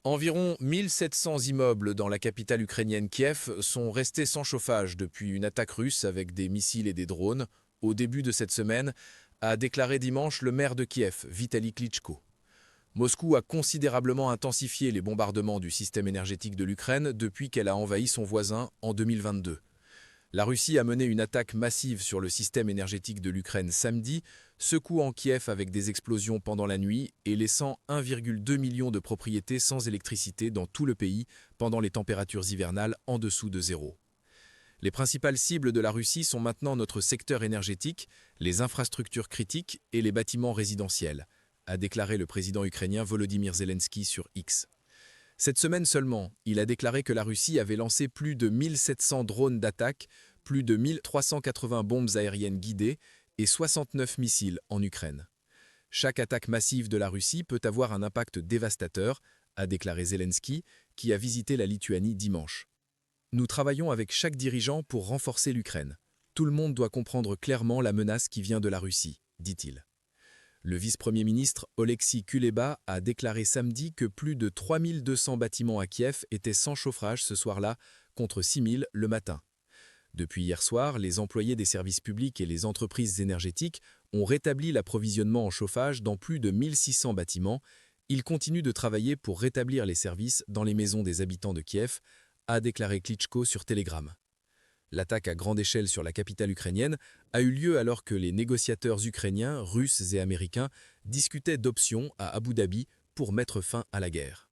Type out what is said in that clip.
Environ 1700 immeubles dans la capitale ukrainienne Kiev sont restés sans chauffage depuis une attaque russe avec des missiles et des drones, au début de cette semaine, a déclaré dimanche le maire de Kiev, Vitali Klitschko. Moscou a considérablement intensifié les bombardements du système énergétique de l'Ukraine depuis qu'elle a envahi son voisin en 2022. La Russie a mené une attaque massive sur le système énergétique de l'Ukraine samedi, secouant Kiev avec des explosions pendant la nuit et laissant 1,2 million de propriétés sans électricité dans tout le pays pendant les températures hivernales en dessous de zéro. Les principales cibles de la Russie sont maintenant notre secteur énergétique, les infrastructures critiques et les bâtiments résidentiels, a déclaré le président ukrainien Volodymyr Zelensky sur X. Cette semaine seulement, il a déclaré que la Russie avait lancé plus de 1700 drones d'attaque, plus de 1380 bombes aériennes guidées et 69 missiles en Ukraine. Chaque attaque massive de la Russie peut avoir un impact dévastateur, a déclaré Zelensky, qui a visité la Lituanie dimanche. Nous travaillons avec chaque dirigeant pour renforcer l'Ukraine. Tout le monde doit comprendre clairement la menace qui vient de la Russie, dit-il. Le vice-premier ministre Oleksiy Kuleba a déclaré samedi que plus de 3200 bâtiments à Kiev étaient sans chauffage ce soir-là, contre 6000 le matin. Depuis hier soir, les employés des services publics et les entreprises énergétiques ont rétabli l'approvisionnement en chauffage dans plus de 1600 bâtiments. Ils continuent de travailler pour rétablir les services dans les maisons des habitants de Kiev, a déclaré Klitschko sur Telegram. L'attaque à grande échelle sur la capitale ukrainienne a eu lieu alors que les négociateurs ukrainiens, russes et américains discutaient d'options à Abu Dhabi pour mettre fin à la guerre.